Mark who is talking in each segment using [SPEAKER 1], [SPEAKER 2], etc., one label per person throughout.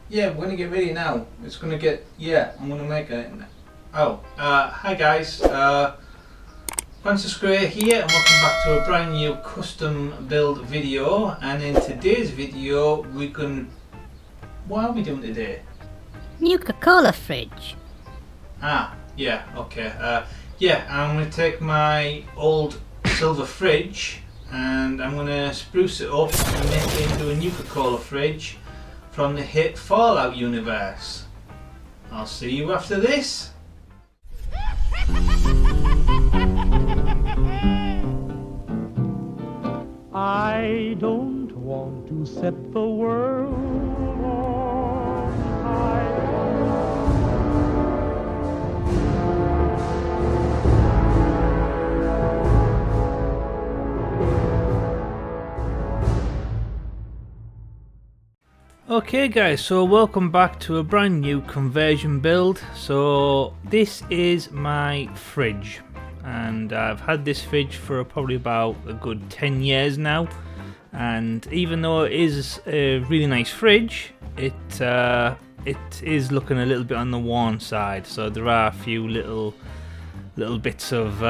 [SPEAKER 1] Yeah, we're gonna get ready now. It's gonna get, I'm gonna make it. Hi guys, Francis Gray here and welcome back to a brand new custom build video. And in today's video, what are we doing today?
[SPEAKER 2] Nuka Cola fridge.
[SPEAKER 1] Yeah, okay. I'm gonna take my old silver fridge and I'm gonna spruce it up and make it into a Nuka Cola fridge from the hit Fallout universe. I'll see you after this.
[SPEAKER 3] I don't want to set the world on fire.
[SPEAKER 1] Okay guys, so welcome back to a brand new conversion build. So this is my fridge and I've had this fridge for probably about a good 10 years now, and even though it is a really nice fridge, it is looking a little bit on the worn side. So there are a few little bits of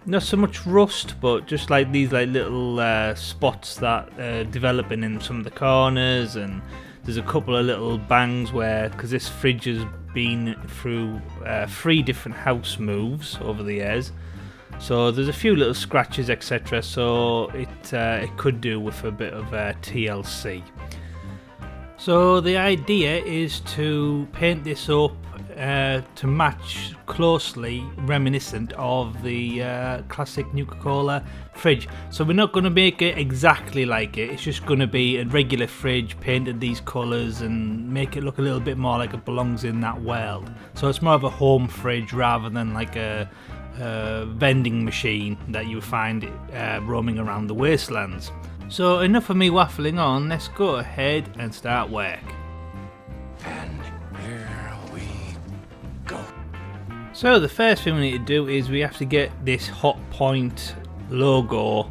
[SPEAKER 1] not so much rust, but just like these little spots that are developing in some of the corners, and there's a couple of little bangs where, because this fridge has been through 3 different house moves over the years, so there's a few little scratches, etc. So it could do with a bit of TLC. So the idea is to paint this up to match closely reminiscent of the classic Nuka Cola fridge. So we're not going to make it exactly like it, it's just going to be a regular fridge painted these colours and make it look a little bit more like it belongs in that world. So it's more of a home fridge rather than like a vending machine that you find roaming around the wastelands. So enough of me waffling on, let's go ahead and start work.
[SPEAKER 4] And here we go.
[SPEAKER 1] So the first thing we need to do is we have to get this Hotpoint logo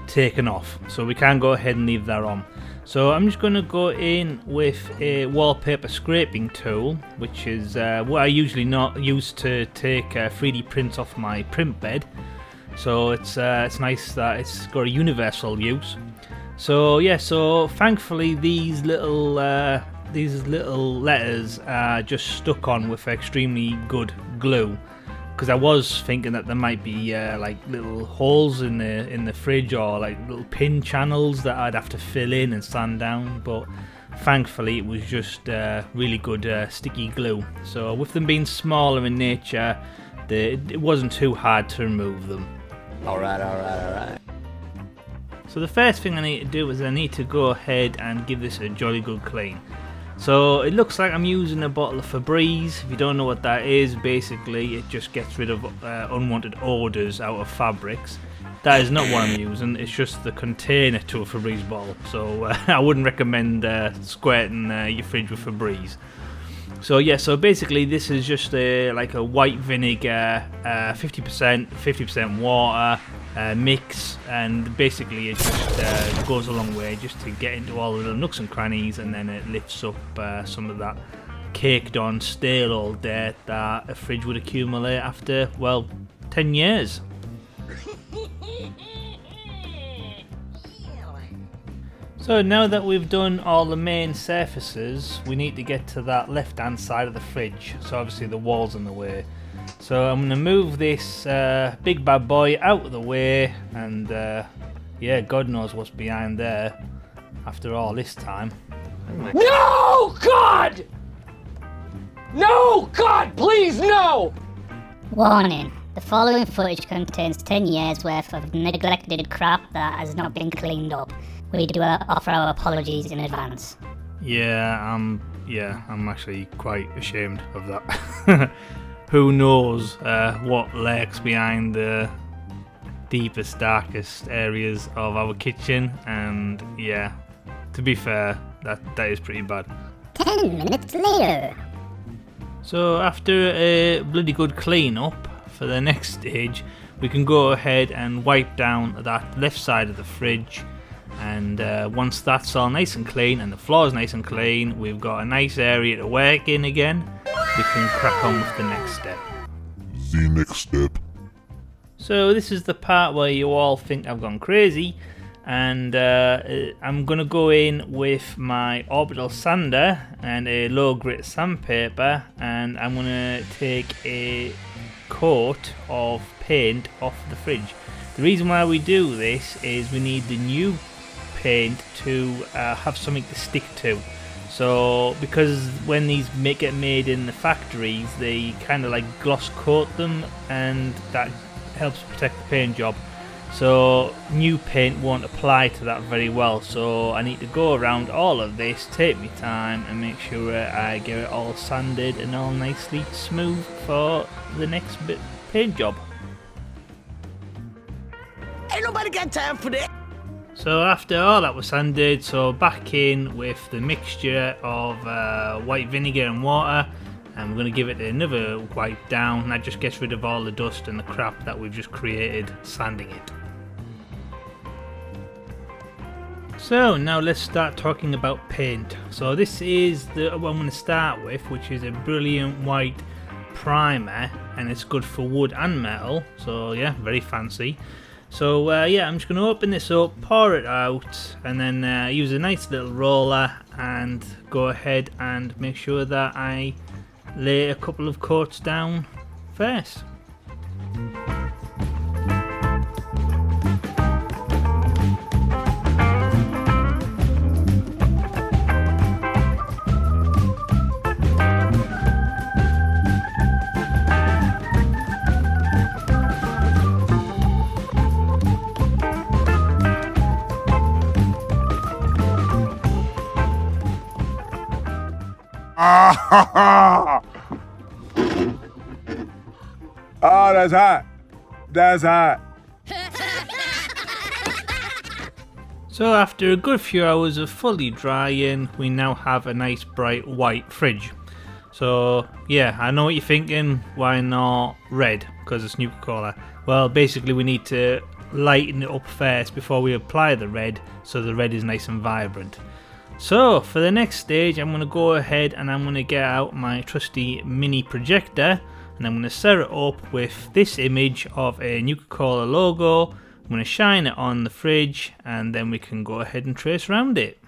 [SPEAKER 1] taken off. So we can't go ahead and leave that on. So I'm just going to go in with a wallpaper scraping tool, which is what I usually not use to take 3D prints off my print bed. So it's nice that it's got a universal use. So yeah, so thankfully these little letters are just stuck on with extremely good glue, because I was thinking that there might be like little holes in the fridge or like little pin channels that I'd have to fill in and sand down, but thankfully it was just really good sticky glue. So with them being smaller in nature, it wasn't too hard to remove them.
[SPEAKER 4] Alright.
[SPEAKER 1] So the first thing I need to do is I need to go ahead and give this a jolly good clean. So it looks like I'm using a bottle of Febreze. If you don't know what that is, basically it just gets rid of unwanted odours out of fabrics. That is not what I'm using, it's just the container to a Febreze bottle. So I wouldn't recommend squirting your fridge with Febreze. So yeah, so basically this is just like a white vinegar, 50% water mix, and basically it just goes a long way just to get into all the little nooks and crannies, and then it lifts up some of that caked on stale old dirt that a fridge would accumulate after, well, 10 years. So now that we've done all the main surfaces, we need to get to that left hand side of the fridge. So obviously the wall's in the way. So I'm going to move this big bad boy out of the way, and yeah, God knows what's behind there after all this time.
[SPEAKER 3] No, God! No, God, please, no!
[SPEAKER 2] Warning. The following footage contains 10 years worth of neglected crap that has not been cleaned up. We do offer our apologies in advance.
[SPEAKER 1] Yeah, I'm actually quite ashamed of that. Who knows what lurks behind the deepest, darkest areas of our kitchen, and yeah, to be fair, that is pretty bad.
[SPEAKER 2] 10 minutes later.
[SPEAKER 1] So after a bloody good clean up, for the next stage we can go ahead and wipe down that left side of the fridge And once that's all nice and clean and the floor's nice and clean, we've got a nice area to work in again, we can crack on with the next step.
[SPEAKER 5] The next step.
[SPEAKER 1] So this is the part where you all think I've gone crazy, and I'm going to go in with my orbital sander and a low grit sandpaper, and I'm going to take a coat of paint off the fridge. The reason why we do this is we need the new paint to have something to stick to. So because when these get made in the factories, they kind of like gloss coat them, and that helps protect the paint job. So new paint won't apply to that very well, so I need to go around all of this, take my time and make sure I get it all sanded and all nicely smooth for the next bit paint job.
[SPEAKER 6] Ain't nobody got time for that.
[SPEAKER 1] So after all that was sanded, so back in with the mixture of white vinegar and water, and we're going to give it another wipe down, and that just gets rid of all the dust and the crap that we've just created sanding it. So now let's start talking about paint. So this is what I'm going to start with, which is a brilliant white primer, and it's good for wood and metal, so yeah, very fancy. So yeah, I'm just going to open this up, pour it out, and then use a nice little roller and go ahead and make sure that I lay a couple of coats down first.
[SPEAKER 5] Ah, oh, that's hot. That's hot.
[SPEAKER 1] So after a good few hours of fully drying, we now have a nice bright white fridge. So yeah, I know what you're thinking, why not red? Because it's Nuka Cola. Well, basically we need to lighten it up first before we apply the red, so the red is nice and vibrant. So for the next stage, I'm going to go ahead and I'm going to get out my trusty mini projector, and I'm going to set it up with this image of a Nuka Cola logo. I'm going to shine it on the fridge, and then we can go ahead and trace around it.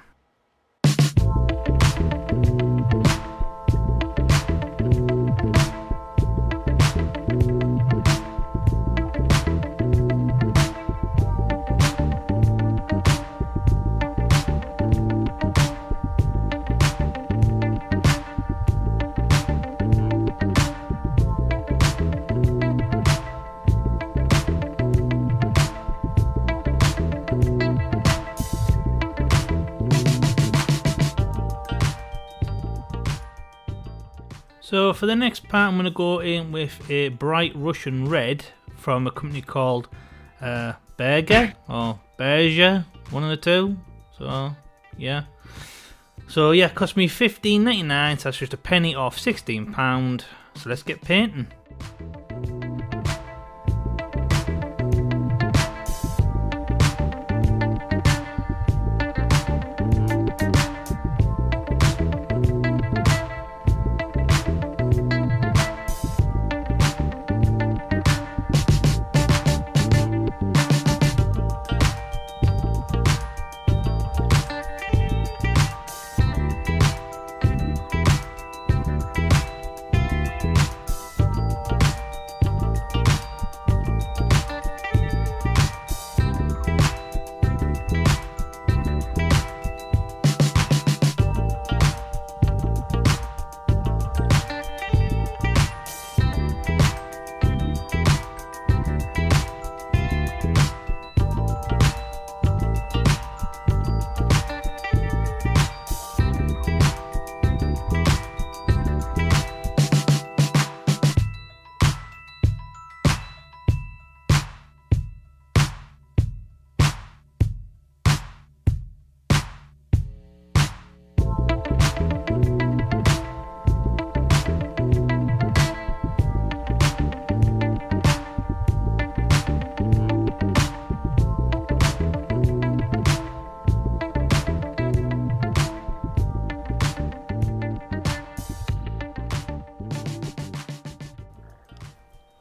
[SPEAKER 1] So for the next part, I'm going to go in with a bright Russian red from a company called Berger or Berger, one of the two. So yeah, it cost me $15.99, so that's just a penny off £16. So let's get painting.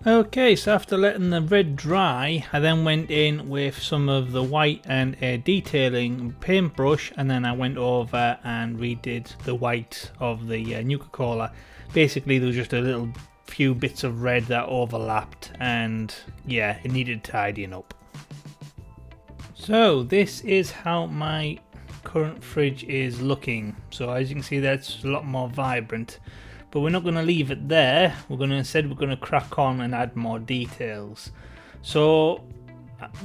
[SPEAKER 1] Okay, so after letting the red dry, I then went in with some of the white and a detailing paintbrush, and then I went over and redid the white of the Nuka Cola. Basically there was just a little few bits of red that overlapped, and yeah, it needed tidying up. So this is how my current fridge is looking. So as you can see, that's a lot more vibrant. But we're not going to leave it there. Instead we're going to crack on and add more details. So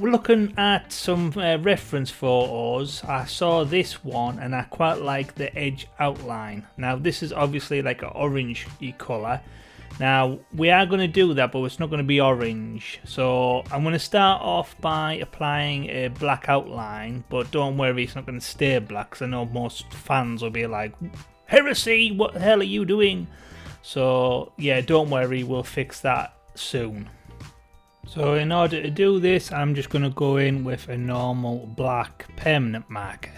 [SPEAKER 1] we're looking at some reference photos. I saw this one and I quite like the edge outline. Now this is obviously like an orangey colour. Now we are going to do that, but it's not going to be orange. So I'm going to start off by applying a black outline, but don't worry, it's not going to stay black, because I know most fans will be like, heresy, what the hell are you doing? So yeah, don't worry, we'll fix that soon. So in order to do this, I'm just going to go in with a normal black permanent marker.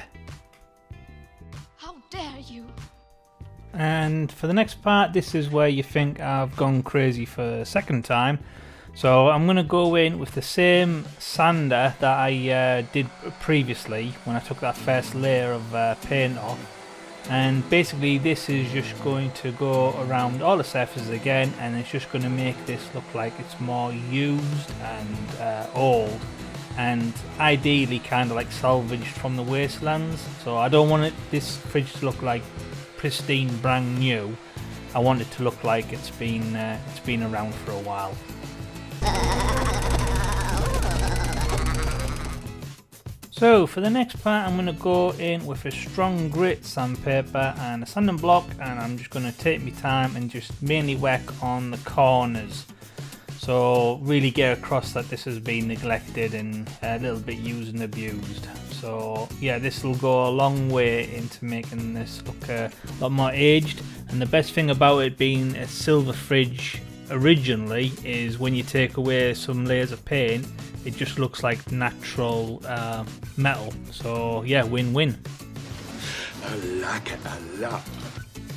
[SPEAKER 7] How dare you!
[SPEAKER 1] And for the next part, this is where you think I've gone crazy for a second time. So I'm going to go in with the same sander that I did previously when I took that first layer of paint off. And basically this is just going to go around all the surfaces again, and it's just going to make this look like it's more used and old, and ideally kind of like salvaged from the wastelands. So I don't want this fridge to look like pristine brand new. I want it to look like it's been around for a while. So for the next part, I'm going to go in with a strong grit sandpaper and a sanding block, and I'm just going to take my time and just mainly work on the corners. So really get across that this has been neglected and a little bit used and abused. So yeah, this will go a long way into making this look a lot more aged. And the best thing about it being a silver fridge originally is when you take away some layers of paint, it just looks like natural metal. So yeah, win-win.
[SPEAKER 4] I like it a lot.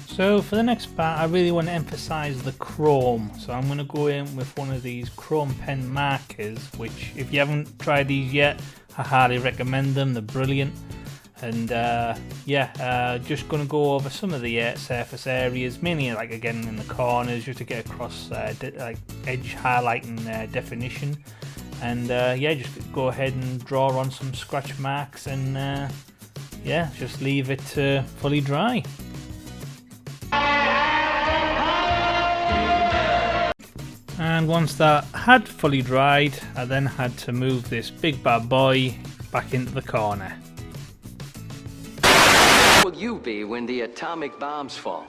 [SPEAKER 1] So for the next part, I really want to emphasize the chrome. So I'm going to go in with one of these chrome pen markers, which if you haven't tried these yet, I highly recommend them. They're brilliant. And just going to go over some of the surface areas, mainly like again in the corners, just to get across like edge highlighting definition. And just go ahead and draw on some scratch marks, and just leave it fully dry. And once that had fully dried, I then had to move this big bad boy back into the corner.
[SPEAKER 8] Will you be when the atomic bombs fall?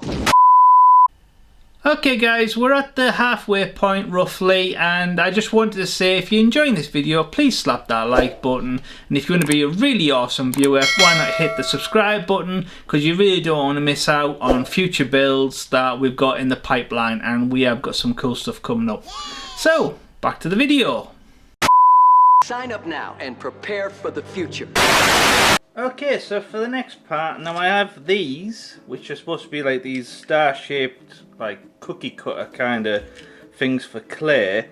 [SPEAKER 1] Okay guys, we're at the halfway point roughly, and I just wanted to say, if you're enjoying this video, please slap that like button, and if you want to be a really awesome viewer, why not hit the subscribe button, because you really don't want to miss out on future builds that we've got in the pipeline, and we have got some cool stuff coming up. So, back to the video.
[SPEAKER 8] Sign up now and prepare for the future.
[SPEAKER 1] Okay, so for the next part, now I have these, which are supposed to be like these star-shaped, like cookie cutter kind of things for clay,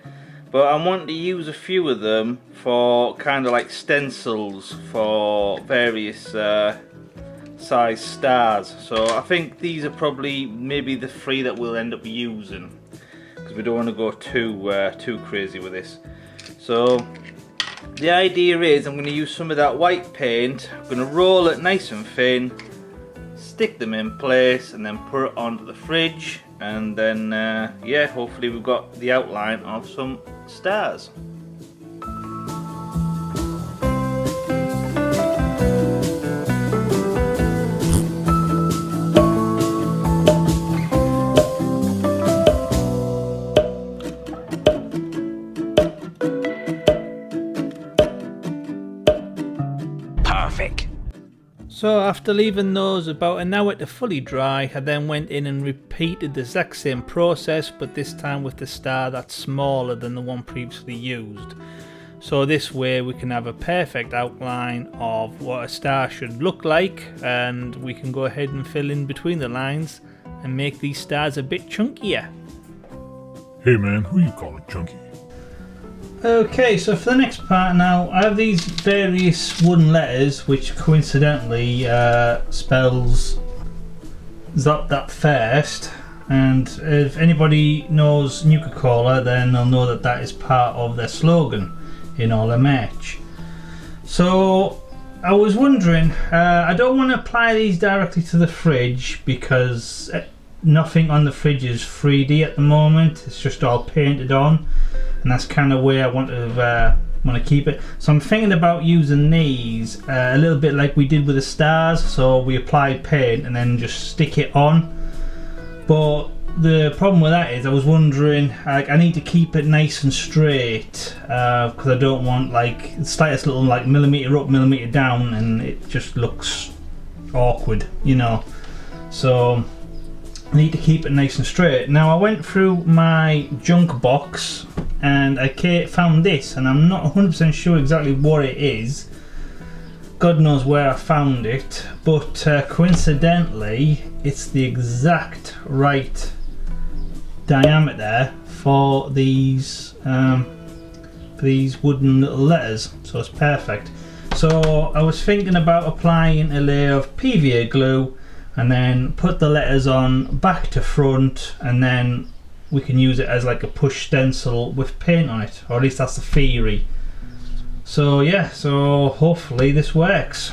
[SPEAKER 1] but I want to use a few of them for kind of like stencils for various size stars. So I think these are probably maybe the three that we'll end up using, because we don't want to go too crazy with this. So the idea is I'm going to use some of that white paint, I'm going to roll it nice and thin, stick them in place, and then put it onto the fridge, and then hopefully we've got the outline of some stars. So after leaving those about an hour to fully dry, I then went in and repeated the exact same process, but this time with the star that's smaller than the one previously used. So this way we can have a perfect outline of what a star should look like, and we can go ahead and fill in between the lines and make these stars a bit chunkier.
[SPEAKER 5] Hey man, who you calling chunky?
[SPEAKER 1] Okay, so for the next part now, I have these various wooden letters which coincidentally spells that first, and if anybody knows Nuka Cola, then they'll know that that is part of their slogan in all their merch. So I was wondering, I don't want to apply these directly to the fridge because nothing on the fridge is 3D at the moment, it's just all painted on, and that's kind of where I want to keep it. So I'm thinking about using these a little bit like we did with the stars. So we applied paint and then just stick it on. But the problem with that is I was wondering, like, I need to keep it nice and straight because I don't want like the slightest little like millimeter up, millimeter down, and it just looks awkward, you know. So I need to keep it nice and straight. Now I went through my junk box and I found this, and I'm not 100% sure exactly what it is. God knows where I found it, but coincidentally it's the exact right diameter for these wooden little letters, so it's perfect. So I was thinking about applying a layer of PVA glue and then put the letters on back to front, and then we can use it as like a push stencil with paint on it, or at least that's the theory. So yeah, so hopefully this works.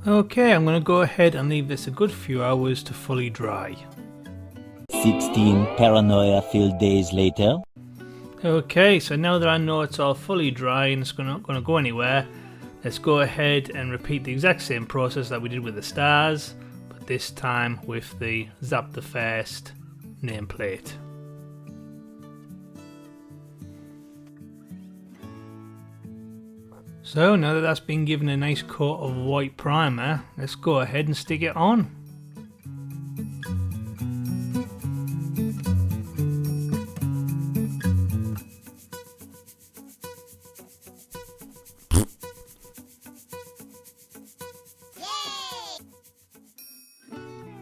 [SPEAKER 1] Okay, I'm going to go ahead and leave this a good few hours to fully dry.
[SPEAKER 7] 16 paranoia-filled days later.
[SPEAKER 1] Okay, so now that I know it's all fully dry and it's not going to go anywhere, let's go ahead and repeat the exact same process that we did with the stars, but this time with the Zap the First nameplate. So now that that's been given a nice coat of white primer, let's go ahead and stick it on.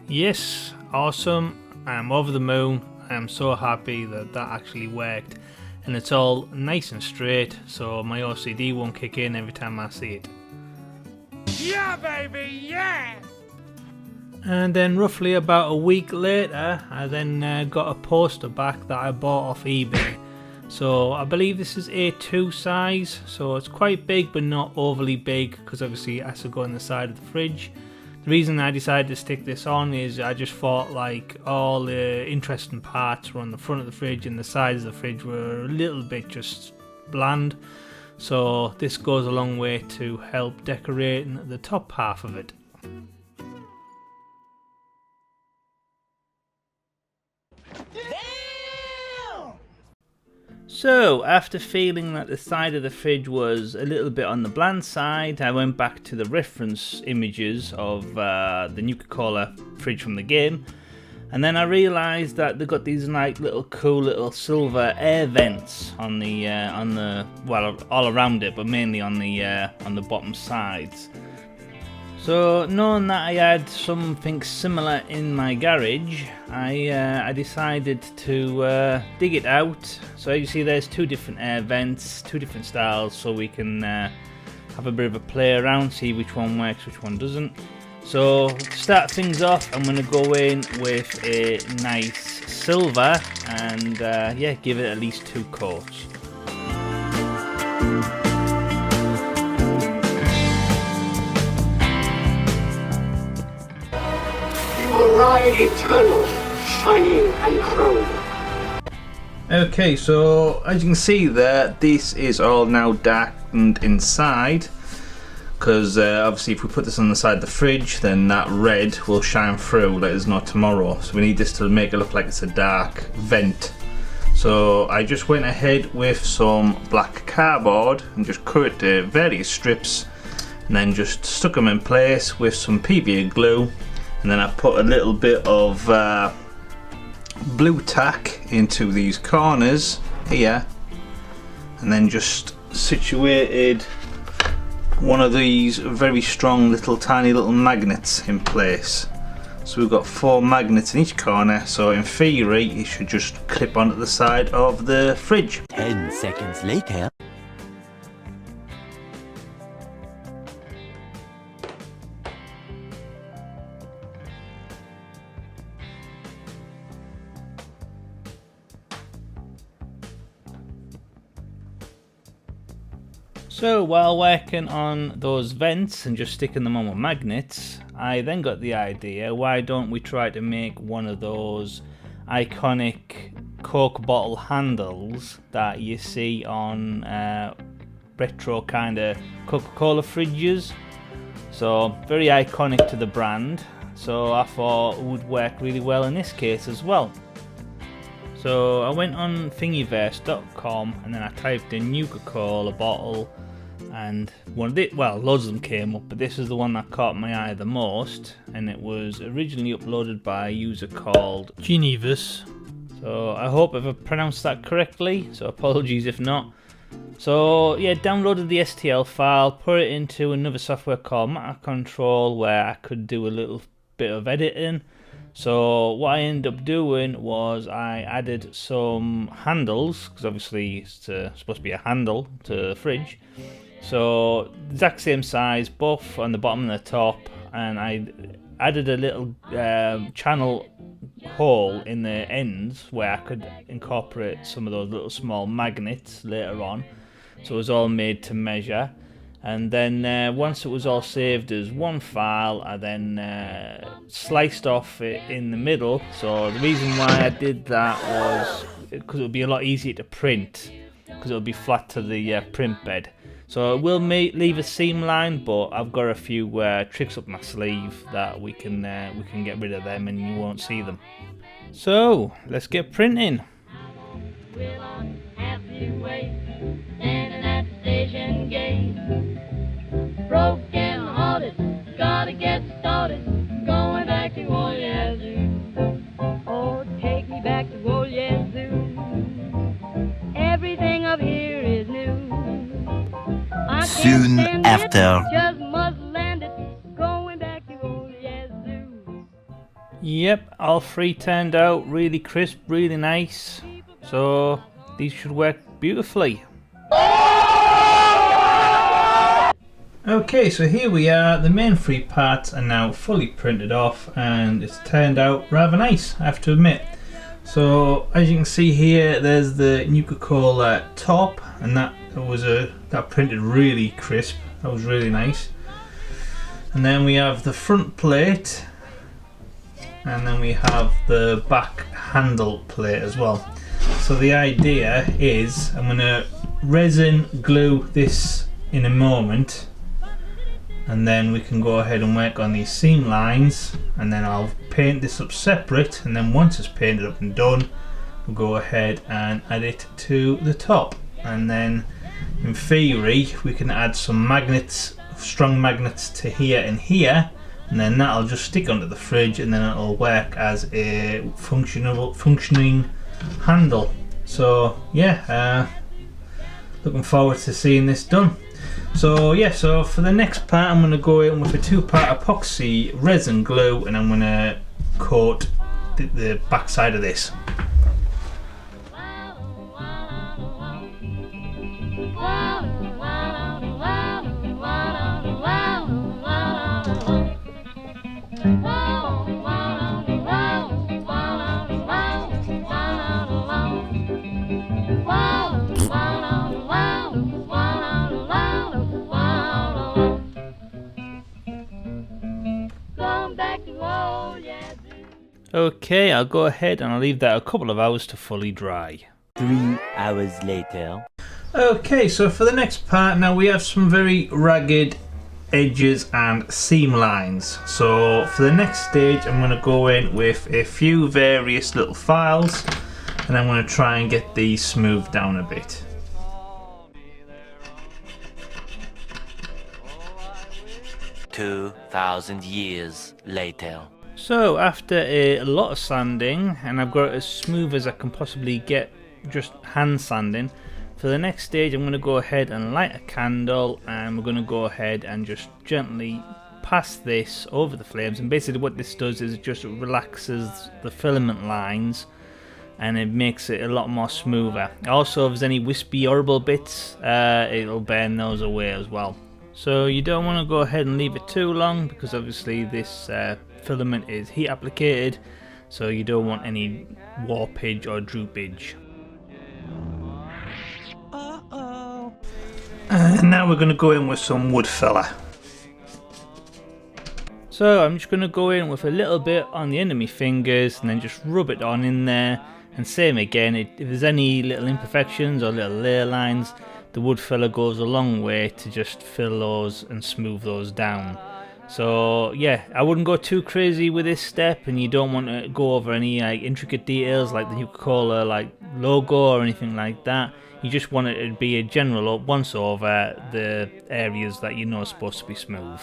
[SPEAKER 1] Yes, awesome. I'm over the moon. I'm so happy that that actually worked. And it's all nice and straight, so my OCD won't kick in every time I see it.
[SPEAKER 3] Yeah, baby, yeah!
[SPEAKER 1] And then roughly about a week later, I then got a poster back that I bought off eBay. So I believe this is A2 size, so it's quite big but not overly big, because obviously it has to go on the side of the fridge. The reason I decided to stick this on is I just thought like all the interesting parts were on the front of the fridge and the sides of the fridge were a little bit just bland. So this goes a long way to help decorating the top half of it. So, after feeling that the side of the fridge was a little bit on the bland side, I went back to the reference images of the Nuka Cola fridge from the game, and then I realised that they've got these like little cool little silver air vents on the well, all around it, but mainly on the bottom sides. So, knowing that I had something similar in my garage, I decided to dig it out. So as you see, there's two different air vents, two different styles, so we can have a bit of a play around, see which one works, which one doesn't. So to start things off, I'm going to go in with a nice silver and yeah, give it at least 2 coats.
[SPEAKER 4] Ride eternal, shining and chrome.
[SPEAKER 1] Okay, so as you can see there, this is all now darkened inside, because obviously if we put this on the side of the fridge, then that red will shine through like there's no tomorrow. So we need this to make it look like it's a dark vent. So I just went ahead with some black cardboard and just cut it to various strips, and then just stuck them in place with some PVA glue, and then I put a little bit of blue tack into these corners here, and then just situated one of these very strong tiny little magnets in place. So we've got 4 magnets in each corner, so in theory it should just clip onto the side of the fridge.
[SPEAKER 7] 10 seconds later.
[SPEAKER 1] So while working on those vents and just sticking them on with magnets, I then got the idea, why don't we try to make one of those iconic Coke bottle handles that you see on retro kind of Coca Cola fridges. So very iconic to the brand, so I thought it would work really well in this case as well. So I went on thingiverse.com and then I typed in Nuka Cola bottle, and loads of them came up, but this is the one that caught my eye the most, and it was originally uploaded by a user called Genevus. So I hope I've pronounced that correctly, so apologies if not. So yeah, downloaded the STL file, put it into another software called Matter Control where I could do a little bit of editing. So what I ended up doing was I added some handles, because obviously it's supposed to be a handle to the fridge. So exact same size, both on the bottom and the top, and I added a little channel hole in the ends where I could incorporate some of those little small magnets later on. So it was all made to measure. And then once it was all saved as one file, I then sliced off it in the middle. So the reason why I did that was because it would be a lot easier to print, because it would be flat to the print bed. So it will leave a seam line, but I've got a few tricks up my sleeve that we can get rid of them and you won't see them. So let's get printing.
[SPEAKER 9] Broken hearted, gotta get started, going back to old Yazoo. Oh, take me back to old Yazoo. Everything up here is new.
[SPEAKER 7] Soon after.
[SPEAKER 9] Just must land it, going back to old Yazoo.
[SPEAKER 1] Yep, all 3 turned out really crisp, really nice. So these should work beautifully. Okay, so here we are, the main 3 parts are now fully printed off and it's turned out rather nice, I have to admit. So as you can see here, there's the Nuka Cola top, and that printed really crisp, that was really nice. And then we have the front plate, and then we have the back handle plate as well. So the idea is I'm going to resin glue this in a moment, and then we can go ahead and work on these seam lines, and then I'll paint this up separate, and then once it's painted up and done, we'll go ahead and add it to the top. And then in theory we can add some magnets, strong magnets to here and here, and then that'll just stick onto the fridge, and then it'll work as a functioning handle. So yeah, looking forward to seeing this done. So yeah, so for the next part I'm going to go in with a 2-part epoxy resin glue, and I'm going to coat the back side of this. Okay, I'll go ahead and I'll leave that a couple of hours to fully dry.
[SPEAKER 7] 3 hours later.
[SPEAKER 1] Okay, so for the next part now we have some very ragged edges and seam lines. So for the next stage I'm going to go in with a few various little files, and I'm going to try and get these smoothed down a bit.
[SPEAKER 7] "2,000 years later."
[SPEAKER 1] So after a lot of sanding, and I've got it as smooth as I can possibly get, just hand sanding, for the next stage I'm going to go ahead and light a candle, and we're going to go ahead and just gently pass this over the flames. And basically what this does is it just relaxes the filament lines and it makes it a lot more smoother. Also, if there's any wispy horrible bits, it'll burn those away as well. So you don't want to go ahead and leave it too long, because obviously this filament is heat applicated, so you don't want any warpage or droopage. And now we're going to go in with some wood filler. So I'm just going to go in with a little bit on the end of my fingers and then just rub it on in there. And same again, if there's any little imperfections or little layer lines, the wood filler goes a long way to just fill those and smooth those down. So yeah, I wouldn't go too crazy with this step, and you don't want to go over any like intricate details like the Nuka Cola like logo or anything like that. You just want it to be a general once over the areas that you know are supposed to be smooth.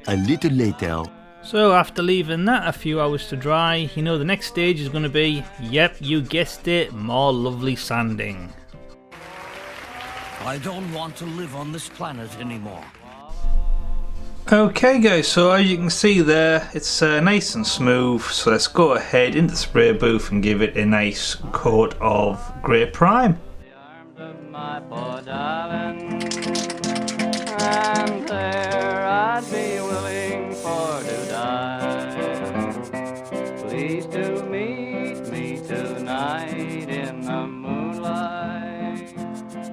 [SPEAKER 7] A little later.
[SPEAKER 1] So after leaving that a few hours to dry, you know the next stage is going to be, yep, you guessed it, more lovely sanding.
[SPEAKER 6] I don't want to live on this planet anymore.
[SPEAKER 1] Okay guys, so as you can see there, it's nice and smooth, so let's go ahead into the spray booth and give it a nice coat of grey prime.
[SPEAKER 10] And there I'd be willing for to die. Please to meet me tonight in the moonlight.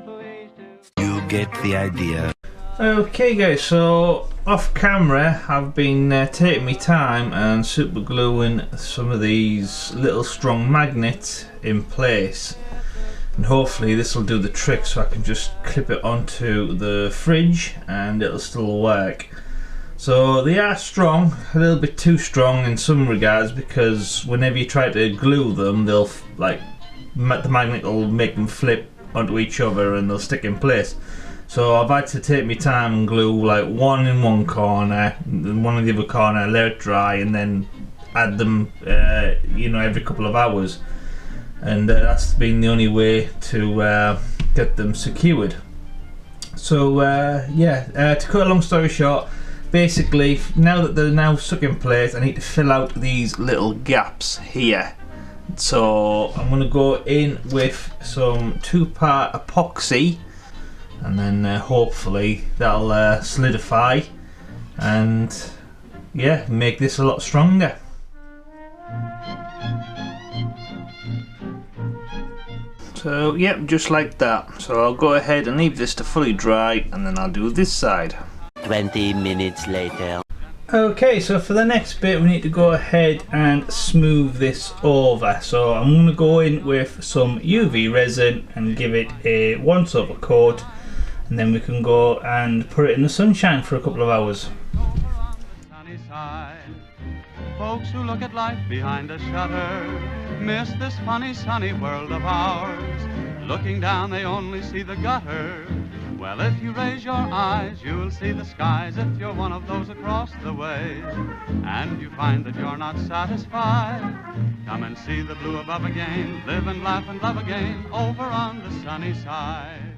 [SPEAKER 10] Please to...
[SPEAKER 7] You get the idea.
[SPEAKER 1] Okay guys, so off camera I've been taking my time and super gluing some of these little strong magnets in place, and hopefully this will do the trick, so I can just clip it onto the fridge and it'll still work. So they are strong, a little bit too strong in some regards, because whenever you try to glue them, they'll like the magnet will make them flip onto each other and they'll stick in place. So I've had to take my time and glue like one in one corner and one in the other corner, let it dry, and then add them you know, every couple of hours. And that's been the only way to get them secured. So yeah, to cut a long story short, basically now that they're now stuck in place, I need to fill out these little gaps here. So I'm going to go in with some 2-part epoxy, and then hopefully that'll solidify and yeah, make this a lot stronger. So yep, just like that. So I'll go ahead and leave this to fully dry, and then I'll do this side.
[SPEAKER 7] 20 minutes later.
[SPEAKER 1] Okay, so for the next bit we need to go ahead and smooth this over. So I'm going to go in with some UV resin and give it a once over coat, and then we can go and put it in the sunshine for a couple of hours.
[SPEAKER 10] Sunny side. Folks who look at life behind a shutter miss this funny sunny world of ours. Looking down they only see the gutter. Well, if you raise your eyes you'll see the skies. If you're one of those across the way and you find that you're not satisfied, come and see the blue above again. Live and laugh and love again over on the sunny side.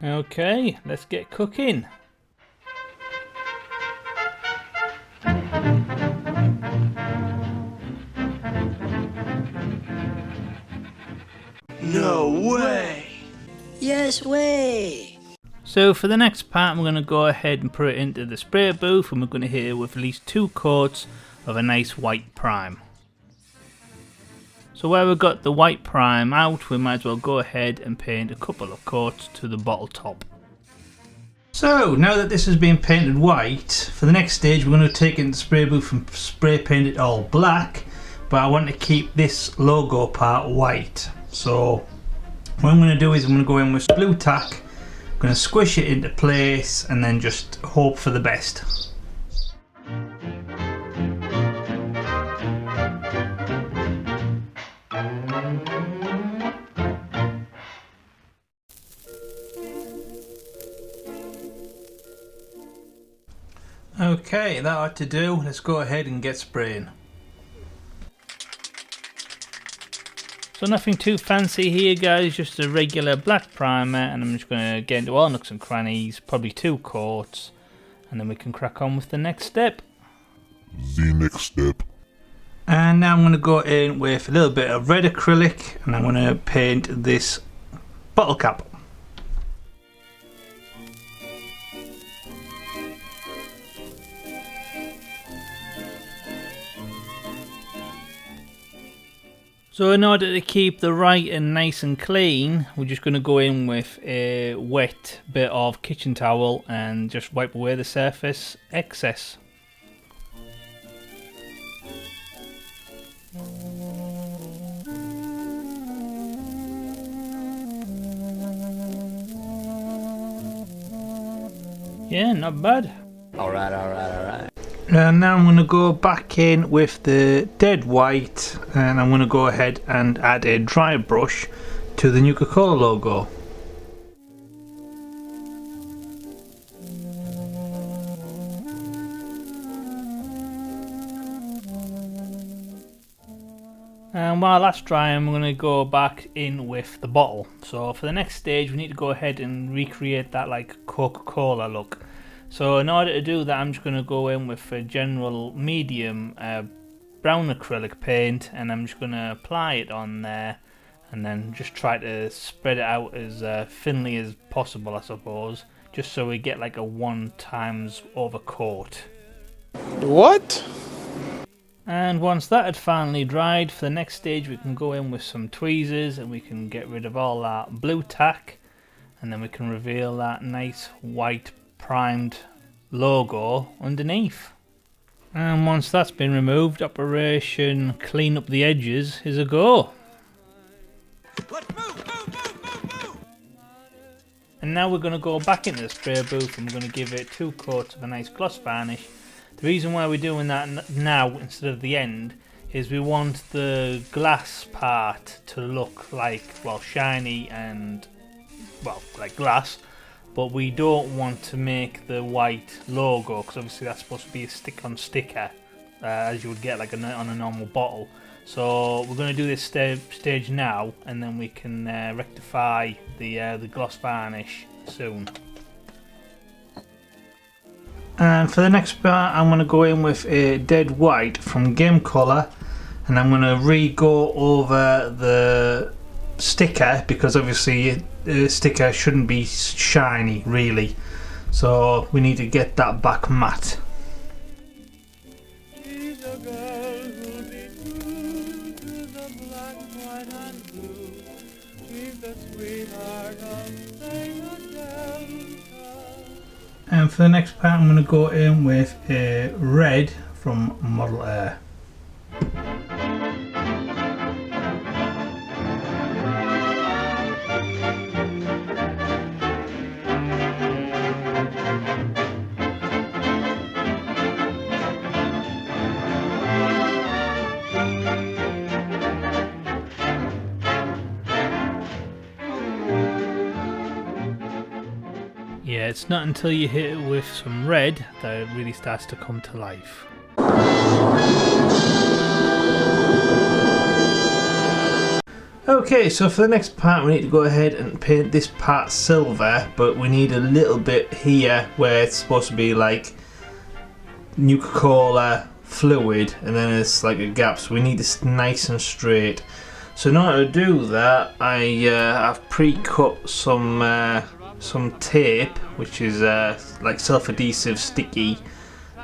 [SPEAKER 1] Okay, let's get cooking.
[SPEAKER 6] No way! Yes way!
[SPEAKER 1] So for the next part, we're going to go ahead and put it into the spray booth, and we're going to hit it with at least 2 coats of a nice white prime. So where we've got the white prime out, we might as well go ahead and paint a couple of coats to the bottle top. So now that this has been painted white, for the next stage we're going to take it into the spray booth and spray paint it all black, but I want to keep this logo part white. So what I'm going to do is I'm going to go in with blue tack, I'm going to squish it into place and then just hope for the best. Okay, that ought to do. Let's go ahead and get spraying. So nothing too fancy here, guys, just a regular black primer, and I'm just going to get into all nooks and crannies, probably 2 coats, and then we can crack on with the next step.
[SPEAKER 5] The next step.
[SPEAKER 1] And now I'm going to go in with a little bit of red acrylic, and I'm going to paint this bottle cap. So in order to keep the writing nice and clean, we're just going to go in with a wet bit of kitchen towel and just wipe away the surface excess. Yeah, not bad.
[SPEAKER 7] Alright.
[SPEAKER 1] And now I'm going to go back in with the dead white, and I'm going to go ahead and add a dry brush to the Nuka Cola logo. And while that's drying, I'm going to go back in with the bottle. So for the next stage, we need to go ahead and recreate that like Coca-Cola look. So in order to do that, I'm just going to go in with a general medium brown acrylic paint, and I'm just going to apply it on there, and then just try to spread it out as thinly as possible, I suppose, just so we get like a 1 times over coat.
[SPEAKER 5] What?
[SPEAKER 1] And once that had finally dried, for the next stage we can go in with some tweezers and we can get rid of all that blue tack, and then we can reveal that nice white primed logo underneath. And once that's been removed, Operation Clean Up the Edges is a go. And now we're going to go back into the spray booth and we're going to give it 2 coats of a nice gloss varnish. The reason why we're doing that now instead of the end is we want the glass part to look like, well, shiny and, well, like glass, but we don't want to make the white logo, because obviously that's supposed to be a stick-on sticker, as you would get like on a normal bottle. So we're going to do this stage now, and then we can rectify the gloss varnish soon. And for the next part, I'm going to go in with a dead white from Game Colour, and I'm going to re-go over the sticker, because obviously the sticker shouldn't be shiny really, so we need to get that back matte.
[SPEAKER 3] She's a girl who'll be true to the black, white and blue. She's the sweetheart of Sailor Delta.
[SPEAKER 1] And for the next part, I'm going to go in with a red from Model Air. Yeah, it's not until you hit it with some red that it really starts to come to life. Okay, so for the next part we need to go ahead and paint this part silver, but we need a little bit here where it's supposed to be like Nuka Cola fluid, and then it's like a gap, so we need this nice and straight. So in order to do that, I've pre-cut some tape, which is like self-adhesive sticky,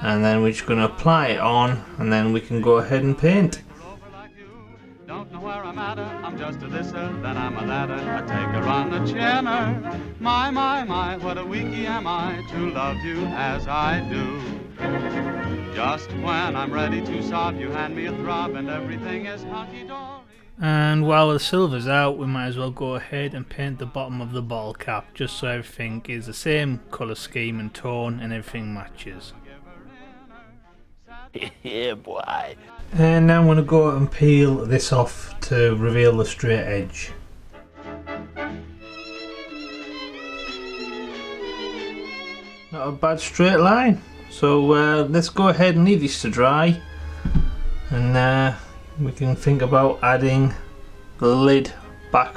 [SPEAKER 1] and then we're just going to apply it on, and then we can go ahead and paint.
[SPEAKER 10] Don't know where I'm at, I'm just a thisser, then I'm a ladder. I take her on the chinner. My, what a weakie am I to love you as I do. Just when I'm ready to sob, you hand me a throb, and everything is hunky-dory.
[SPEAKER 1] And while the silver's out, we might as well go ahead and paint the bottom of the bottle cap, just so everything is the same colour scheme and tone and everything matches.
[SPEAKER 7] Yeah, boy.
[SPEAKER 1] And now I'm going to go and peel this off to reveal the straight edge. Not a bad straight line. So let's go ahead and leave this to dry, and we can think about adding the lid back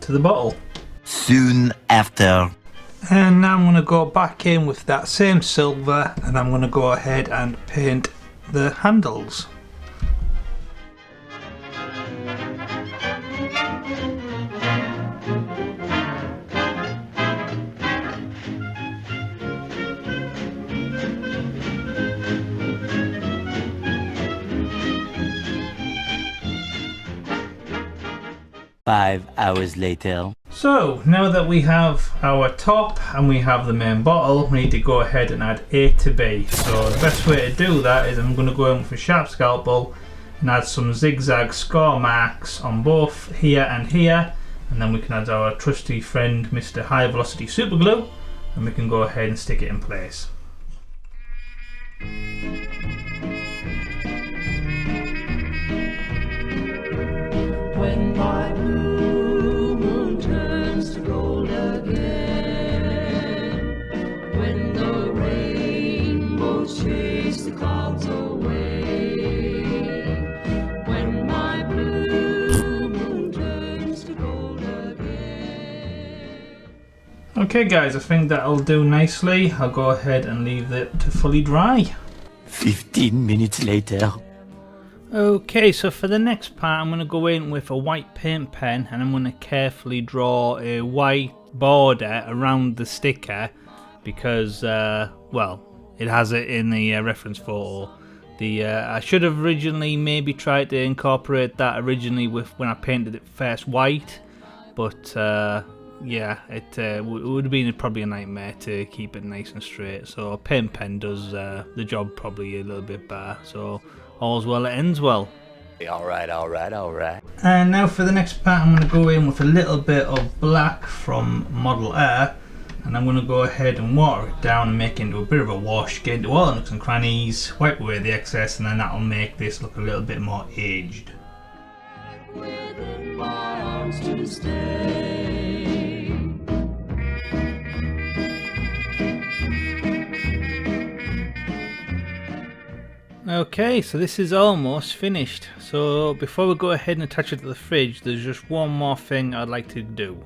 [SPEAKER 1] to the bottle.
[SPEAKER 6] Soon after.
[SPEAKER 1] And now I'm going to go back in with that same silver, and I'm going to go ahead and paint the handles.
[SPEAKER 6] Five hours later.
[SPEAKER 1] So now that we have our top and we have the main bottle, we need to go ahead and add A to B. So the best way to do that is I'm going to go in with a sharp scalpel and add some zigzag score marks on both here and here, and then we can add our trusty friend Mr. High Velocity Super Glue, and we can go ahead and stick it in place.
[SPEAKER 9] When my blue moon turns to gold again, when the rainbows chase the clouds away, when my blue moon turns to gold again.
[SPEAKER 1] Okay guys, I think that'll do nicely. I'll go ahead and leave it to fully dry.
[SPEAKER 6] 15 minutes later.
[SPEAKER 1] Okay, so for the next part I'm going to go in with a white paint pen, and I'm going to carefully draw a white border around the sticker because, well, it has it in the reference photo. I should have originally maybe tried to incorporate that originally with when I painted it first white, but yeah, it would have been probably a nightmare to keep it nice and straight. So a paint pen does the job probably a little bit better. So all's well that ends well.
[SPEAKER 7] Alright.
[SPEAKER 1] And now for the next part I'm going to go in with a little bit of black from Model Air, and I'm going to go ahead and water it down and make it into a bit of a wash, get into all the nooks and crannies, wipe away the excess, and then that'll make this look a little bit more aged.
[SPEAKER 9] Within my arms to stay.
[SPEAKER 1] Okay, so this is almost finished. So before we go ahead and attach it to the fridge, there's just one more thing I'd like to do.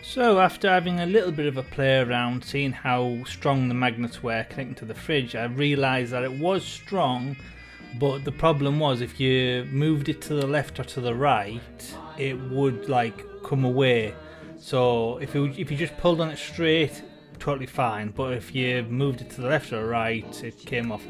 [SPEAKER 1] So after having a little bit of a play around, seeing how strong the magnets were connecting to the fridge, I realised that it was strong, but the problem was if you moved it to the left or to the right, it would like come away. So if you just pulled on it straight, totally fine, but if you moved it to the left or the right, it came off.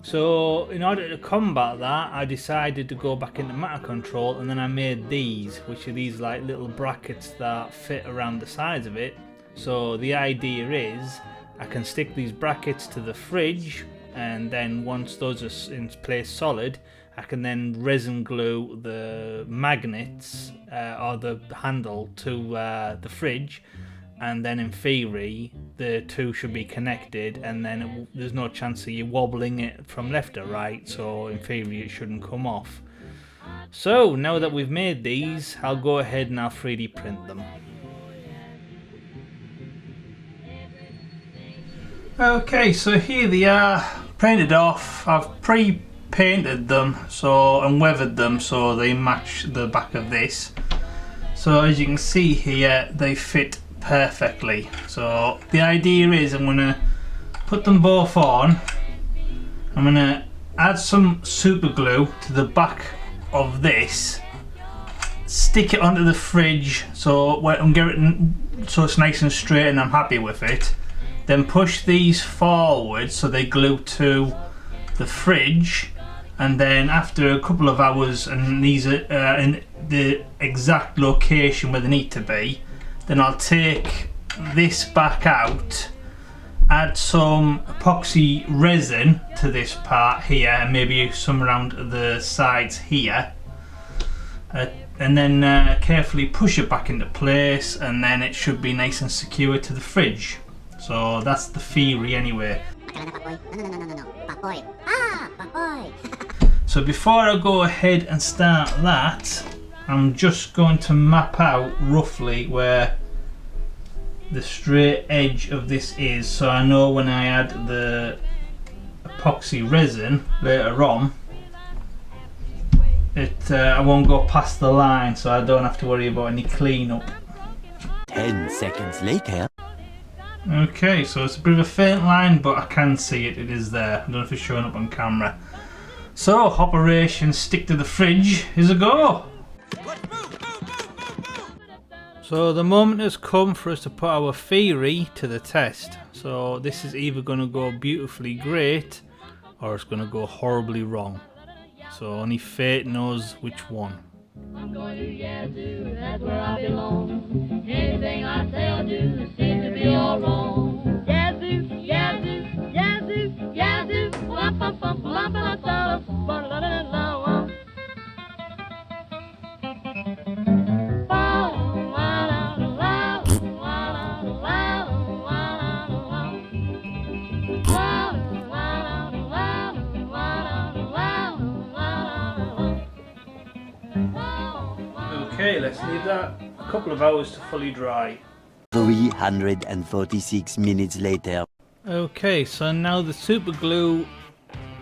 [SPEAKER 1] So in order to combat that, I decided to go back into matter control, and then I made these, which are these like little brackets that fit around the sides of it. So the idea is I can stick these brackets to the fridge, and then once those are in place solid, I can then resin glue the magnets or the handle to the fridge, and then in theory the two should be connected, and then there's no chance of you wobbling it from left to right, so in theory it shouldn't come off. So now that we've made these, I'll go ahead and I'll 3D print them. Okay, so here they are printed off. I've pre-painted them and weathered them so they match the back of this. So as you can see here, they fit perfectly. So the idea is I'm going to put them both on. I'm going to add some super glue to the back of this, stick it onto the fridge so it's nice and straight and I'm happy with it. Then push these forward so they glue to the fridge, and then after a couple of hours and these are in the exact location where they need to be, then I'll take this back out, add some epoxy resin to this part here and maybe some around the sides here, and then carefully push it back into place, and then it should be nice and secure to the fridge. So that's the theory anyway. So before I go ahead and start that, I'm just going to map out roughly where the straight edge of this is, so I know when I add the epoxy resin later on, I won't go past the line, so I don't have to worry about any cleanup.
[SPEAKER 6] 10 seconds later.
[SPEAKER 1] Okay, so it's a bit of a faint line, but I can see it. It is there. I don't know if it's showing up on camera. So, Operation Stick to the Fridge is a go. So the moment has come for us to put our theory to the test. So this is either going to go beautifully great, or it's going to go horribly wrong. So only fate knows which one.
[SPEAKER 9] I'm going to Yazoo, that's where I belong. Anything I say or do seems to be all wrong. Yazoo, Yazoo, Yazoo, Yazoo, whop, whop, whop, whop, whop, whop, whop, whop.
[SPEAKER 1] Okay, let's leave that a couple of hours to fully dry.
[SPEAKER 6] 346 minutes later.
[SPEAKER 1] Okay, so now the super glue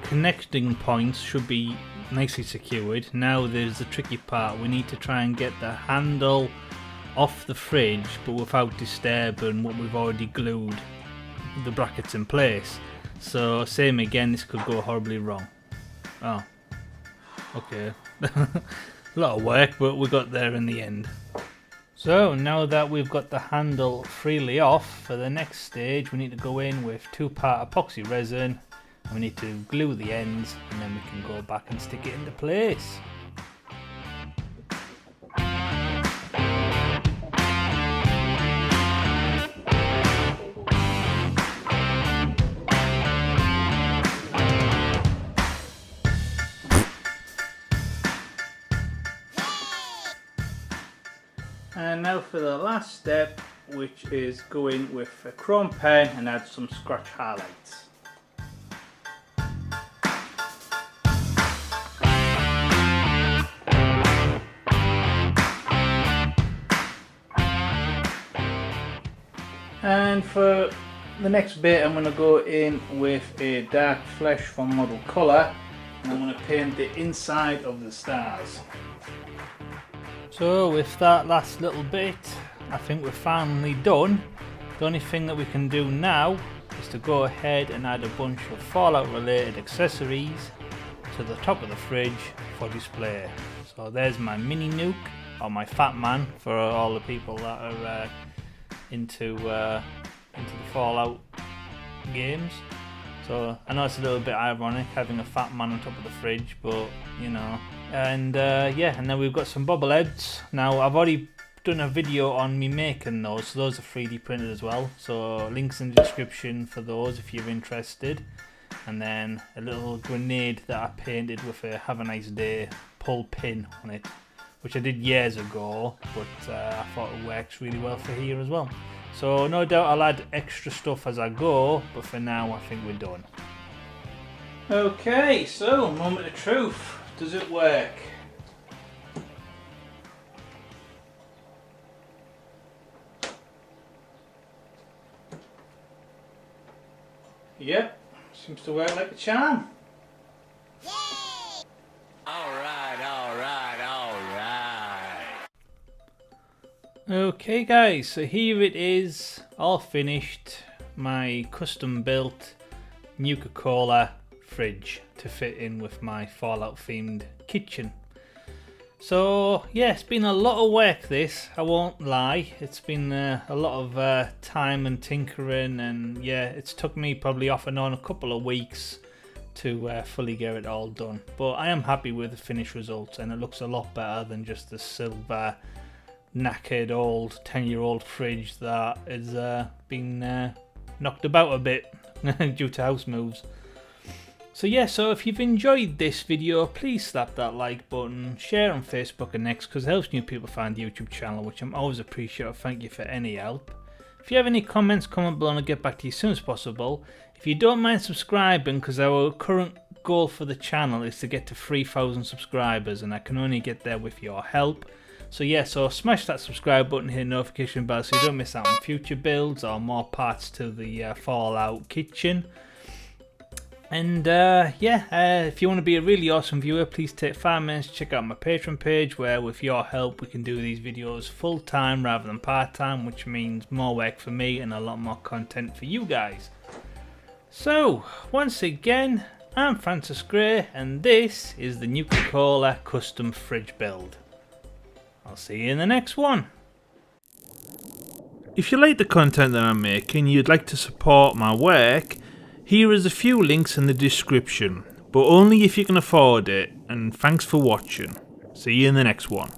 [SPEAKER 1] connecting points should be nicely secured. Now there's the tricky part. We need to try and get the handle off the fridge, but without disturbing what we've already glued the brackets in place. So same again, this could go horribly wrong. Oh, okay. A lot of work, but we got there in the end. So now that we've got the handle freely off, for the next stage we need to go in with 2-part epoxy resin, and we need to glue the ends, and then we can go back and stick it into place. And now for the last step, which is going with a chrome pen and add some scratch highlights. And for the next bit, I'm going to go in with a dark flesh from Model Colour, and I'm going to paint the inside of the stars. So with that last little bit, I think we're finally done. The only thing that we can do now is to go ahead and add a bunch of Fallout related accessories to the top of the fridge for display. So there's my mini nuke, or my fat man, for all the people that are into the Fallout games. So I know it's a little bit ironic having a fat man on top of the fridge, but you know. And yeah, and then we've got some bobbleheads. Now I've already done a video on me making those, so those are 3D printed as well. So links in the description for those if you're interested. And then a little grenade that I painted with a "Have a Nice Day" pull pin on it, which I did years ago, but I thought it works really well for here as well. So no doubt I'll add extra stuff as I go, but for now I think we're done. Okay, so moment of truth. Does it work? Yep, seems to work like a charm. Yay! Alright. Okay guys, so here it is, all finished. My custom built Nuka Cola fridge to fit in with my Fallout themed kitchen. So yeah, it's been a lot of work this, I won't lie. It's been a lot of time and tinkering, and yeah, it's took me probably off and on a couple of weeks to fully get it all done. But I am happy with the finished results, and it looks a lot better than just the silver knackered old 10-year-old fridge that has been knocked about a bit due to house moves. So yeah, so if you've enjoyed this video, please slap that like button, share on Facebook and Next, because it helps new people find the YouTube channel, which I'm always appreciative. Thank you for any help. If you have any comments, comment below and I'll get back to you as soon as possible. If you don't mind subscribing, because our current goal for the channel is to get to 3,000 subscribers, and I can only get there with your help. So yeah, so smash that subscribe button, hit the notification bell so you don't miss out on future builds or more parts to the Fallout kitchen. And if you want to be a really awesome viewer, please take 5 minutes to check out my Patreon page, where with your help we can do these videos full time rather than part time, which means more work for me and a lot more content for you guys. So once again, I'm Francis Gray and this is the Nuka Cola custom fridge build. I'll see you in the next one. If you like the content that I'm making, you'd like to support my work, here is a few links in the description, but only if you can afford it, and thanks for watching. See you in the next one.